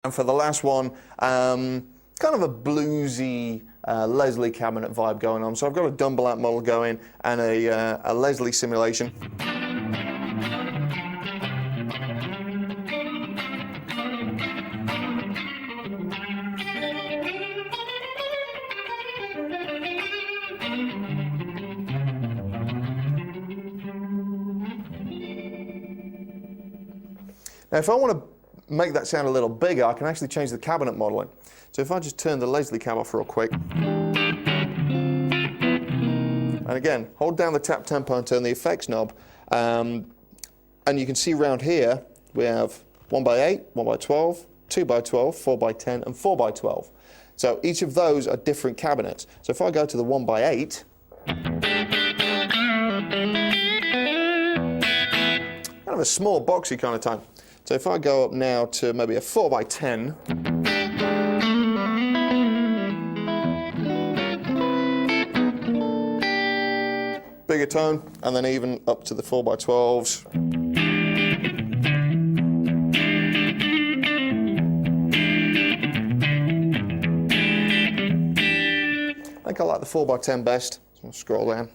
And for the last one, kind of a bluesy Leslie cabinet vibe going on. So I've got a dumble amp model going and a Leslie simulation. Now, if I want to make that sound a little bigger, I can actually change the cabinet modeling. So if I just turn the Leslie cab off real quick, and again, hold down the tap tempo and turn the effects knob, and you can see around here we have 1x8, 1x12, 2x12, 4x10, and 4x12. So each of those are different cabinets. So if I go to the 1x8, kind of a small boxy kind of tone. So if I go up now to maybe a 4x10, bigger tone, and then even up to the 4x12s. I think I like the 4x10 best, so I'll scroll down.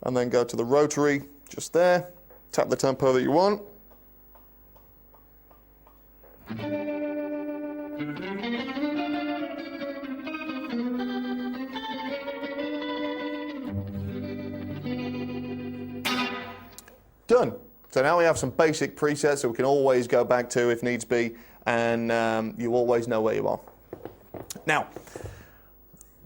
And then go to the rotary, just there. Tap the tempo that you want. Done. So now we have some basic presets that we can always go back to if needs be, and you always know where you are. Now,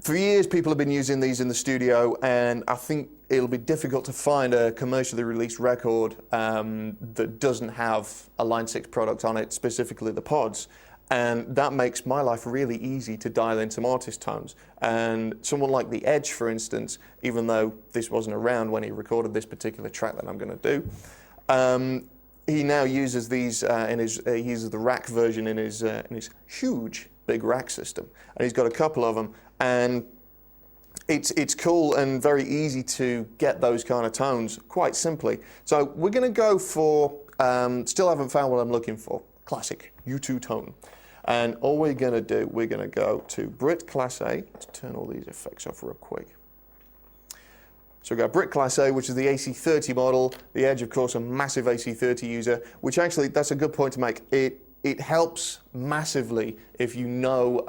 for years people have been using these in the studio, and I think it'll be difficult to find a commercially released record that doesn't have a Line 6 product on it, specifically the pods. And that makes my life really easy to dial in some artist tones. And someone like The Edge, for instance, even though this wasn't around when he recorded this particular track that I'm going to do, he now uses these he uses the rack version in his huge big rack system, and he's got a couple of them. And it's cool and very easy to get those kind of tones quite simply. So we're going to go for, still haven't found what I'm looking for, classic U2 tone. And all we're going to do, we're going to go to Brit Class A. Let's turn all these effects off real quick. So we've got Brit Class A, which is the AC30 model. The Edge, of course, a massive AC30 user, which actually, that's a good point to make. It helps massively if you know,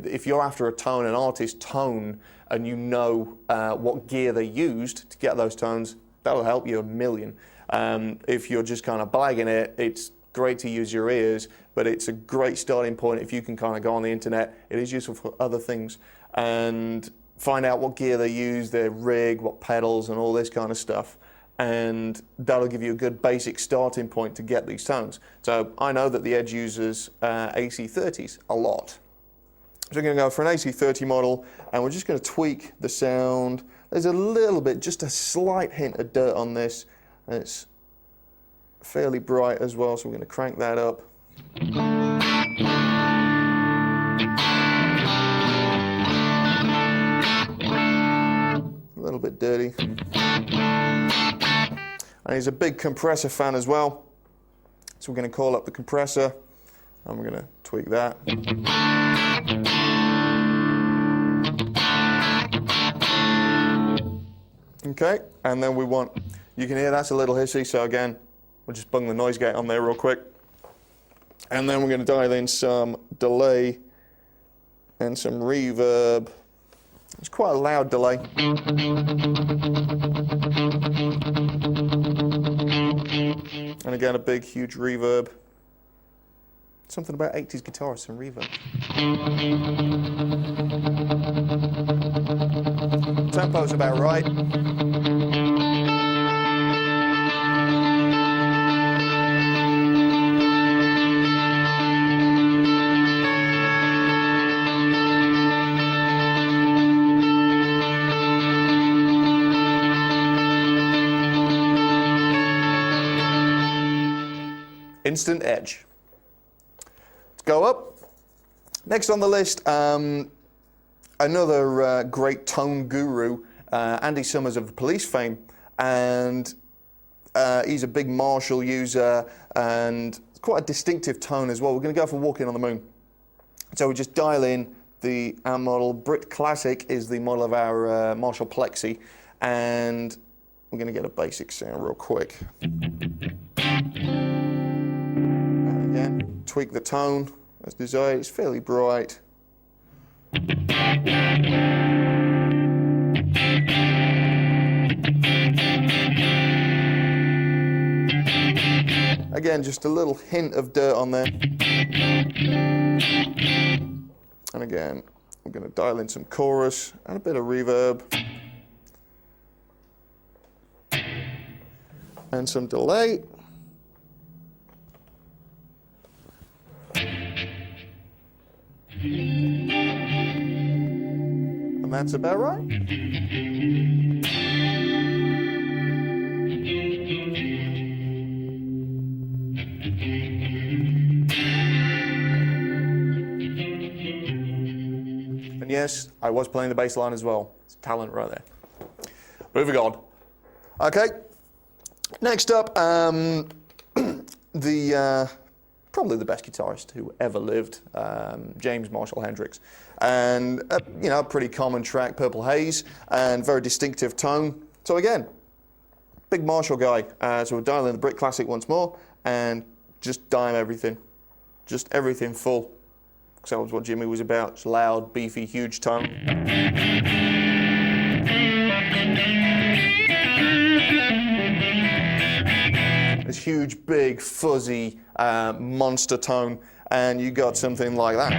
if you're after a tone, an artist tone, and you know what gear they used to get those tones, that'll help you a million. If you're just kind of blagging it, it's great to use your ears, but it's a great starting point if you can kind of go on the internet. It is useful for other things and find out what gear they use, their rig, what pedals, and all this kind of stuff. And that'll give you a good basic starting point to get these tones. So I know that the Edge uses AC30s a lot. So we're going to go for an AC30 model, and we're just going to tweak the sound. There's a little bit, just a slight hint of dirt on this, and it's fairly bright as well, so we're going to crank that up. A little bit dirty. And he's a big compressor fan as well. So we're going to call up the compressor, and we're going to tweak that. Okay, and then we want, you can hear that's a little hissy, so again, we'll just bung the noise gate on there real quick. And then we're going to dial in some delay and some reverb. It's quite a loud delay. And again, a big, huge reverb. Something about 80s guitarists and reverb. Tempo's about right. Instant Edge. Let's go up. Next on the list, another great tone guru, Andy Summers of the Police fame, and he's a big Marshall user and It's quite a distinctive tone as well. We're going to go for Walking on the Moon. So we just dial in the amp model. Brit Classic is the model of our Marshall Plexi, and we're going to get a basic sound real quick. And again, tweak the tone as desired. It's fairly bright. Again, just a little hint of dirt on there. And again, we're going to dial in some chorus and a bit of reverb. And some delay. And that's about right. And yes, I was playing the bass line as well. It's talent right there. Moving on. Okay. Next up, probably the best guitarist who ever lived, James Marshall Hendrix. And, you know, a pretty common track, Purple Haze, and very distinctive tone. So again, big Marshall guy. So we'll dial in the Brit Classic once more and just dime everything. Just everything full. Because that was what Jimmy was about. It's loud, beefy, huge tone. This huge, big, fuzzy monster tone, and you got something like that.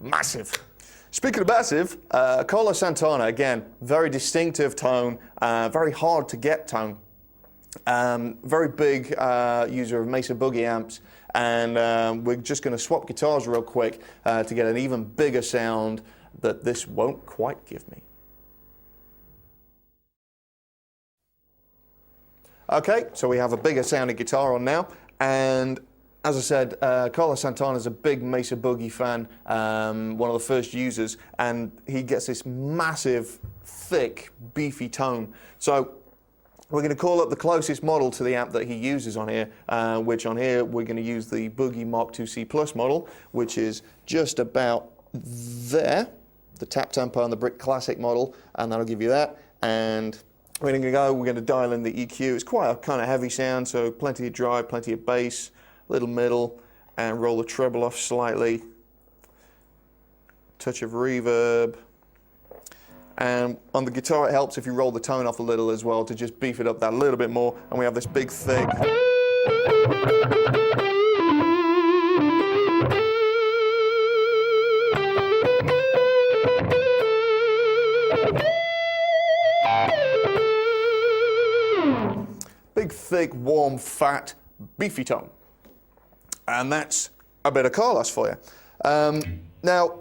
Massive. Speaking of massive, Carlos Santana, again, very distinctive tone, very hard to get tone. Very big user of Mesa Boogie amps, and we're just going to swap guitars real quick to get an even bigger sound that this won't quite give me. Okay, so we have a bigger sounding guitar on now, and as I said, Carlos Santana is a big Mesa Boogie fan, one of the first users, and he gets this massive, thick, beefy tone. So we're going to call up the closest model to the amp that he uses on here, which on here we're going to use the Boogie Mark II C Plus model, which is just about there, the tap tempo on the Brit Classic model, and that'll give you that. And we're going to dial in the EQ. It's quite a kind of heavy sound, so plenty of drive, plenty of bass, little middle, and roll the treble off slightly. Touch of reverb. And on the guitar, it helps if you roll the tone off a little as well to just beef it up that little bit more. And we have this big, thick. Big, thick, warm, fat, beefy tone. And that's a bit of Carlos for you. Now,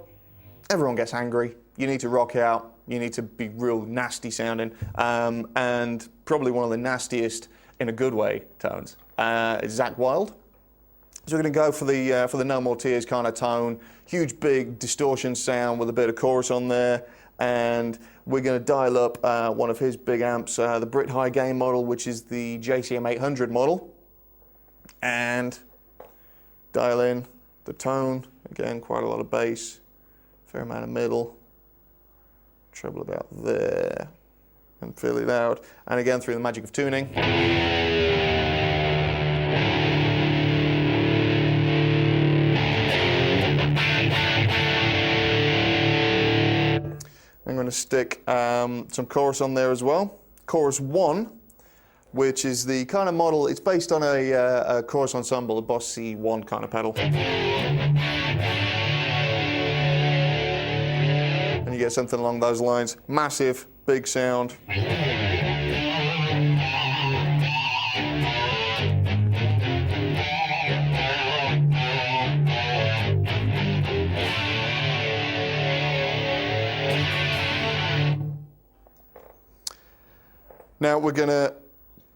everyone gets angry. You need to rock out. You need to be real nasty sounding. And probably one of the nastiest, in a good way, tones is Zakk Wylde. So we're going to go for the No More Tears kind of tone. Huge, big distortion sound with a bit of chorus on there. And we're going to dial up one of his big amps, the Brit High Gain model, which is the JCM 800 model. And dial in the tone, again, quite a lot of bass, fair amount of middle, treble about there, and fairly loud. And again, through the magic of tuning. I'm going to stick some chorus on there as well. Chorus 1, which is the kind of model, it's based on a chorus ensemble, a Boss C1 kind of pedal. And you get something along those lines. Massive, big sound. Now we're going to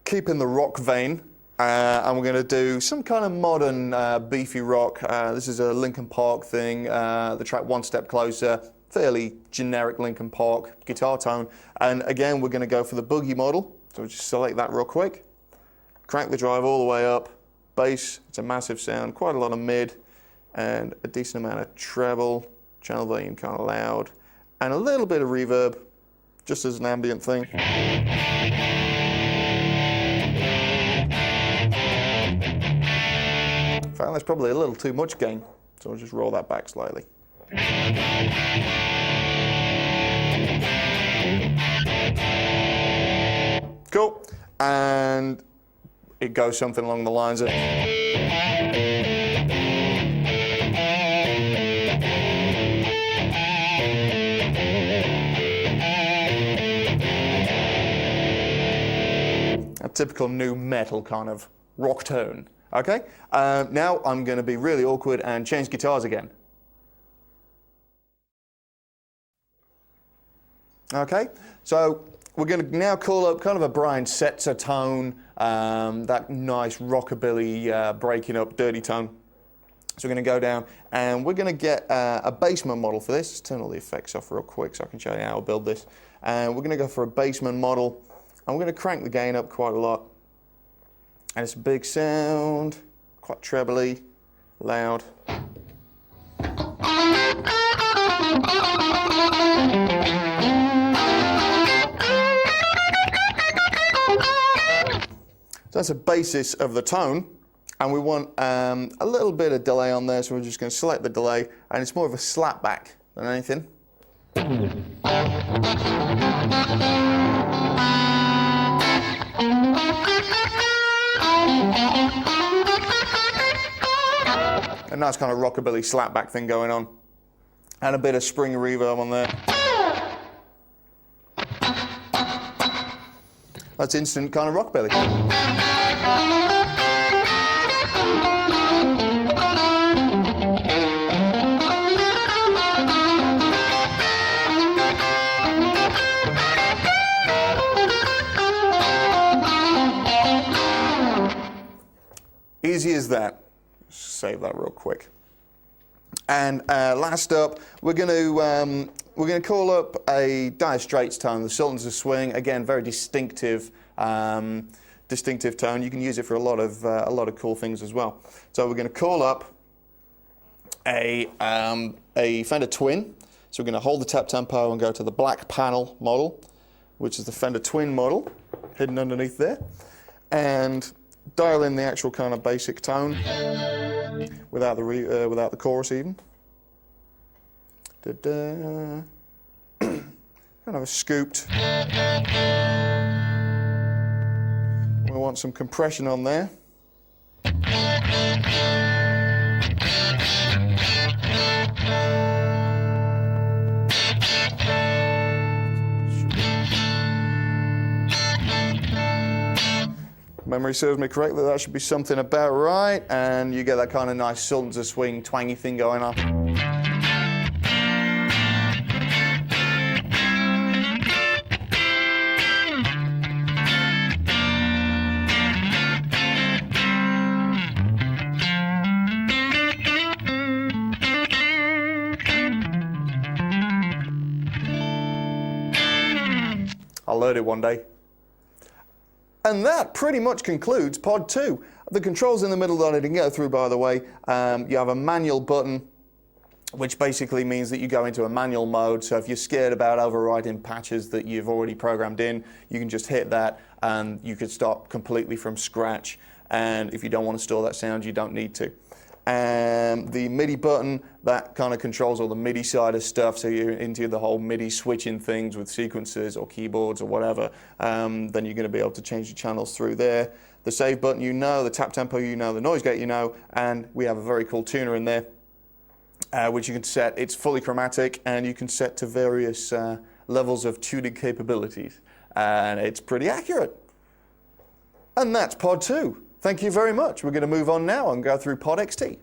keep in the rock vein, and we're going to do some kind of modern beefy rock. This is a Linkin Park thing, the track One Step Closer, fairly generic Linkin Park guitar tone. And again, we're going to go for the boogie model. So we'll just select that real quick, crank the drive all the way up, bass, it's a massive sound, quite a lot of mid, and a decent amount of treble, channel volume kind of loud, and a little bit of reverb, just as an ambient thing. In fact, that's probably a little too much gain, so I'll just roll that back slightly. Cool, and it goes something along the lines of... a typical nu metal kind of rock tone. Okay, now I'm going to be really awkward and change guitars again. Okay, so we're going to now call up kind of a Brian Setzer tone, that nice rockabilly breaking up dirty tone. So we're going to go down and we're going to get a basement model for this. Let's turn all the effects off real quick so I can show you how I build this. And we're going to go for a basement model and we're going to crank the gain up quite a lot. And it's a big sound, quite trebly, loud. So that's a basis of the tone, and we want a little bit of delay on there, so we're just going to select the delay, and it's more of a slapback than anything. A nice kind of rockabilly slapback thing going on, and a bit of spring reverb on there. That's instant kind of rockabilly. Easy as that. Save that real quick. And last up, we're going to call up a Dire Straits tone, the Sultans of Swing. Again, very distinctive tone. You can use it for a lot of cool things as well. So we're going to call up a Fender Twin. So we're going to hold the tap tempo and go to the black panel model, which is the Fender Twin model, hidden underneath there, and dial in the actual kind of basic tone without the chorus even. Kind of a scooped. We want some compression on there. Memory serves me correctly, that should be something about right, and you get that kind of nice Sultans of Swing twangy thing going on. I'll learn it one day. And that pretty much concludes Pod 2. The controls in the middle that I didn't go through, by the way, you have a manual button, which basically means that you go into a manual mode. So if you're scared about overwriting patches that you've already programmed in, you can just hit that and you could start completely from scratch. And if you don't want to store that sound, you don't need to. The MIDI button, that kind of controls all the MIDI side of stuff, so you're into the whole MIDI switching things with sequencers or keyboards or whatever, then you're going to be able to change the channels through there. The save button you know, the tap tempo you know, the noise gate you know, and we have a very cool tuner in there, which you can set. It's fully chromatic, and you can set to various levels of tuning capabilities, and it's pretty accurate. And that's Pod 2. Thank you very much. We're going to move on now and go through Pod XT.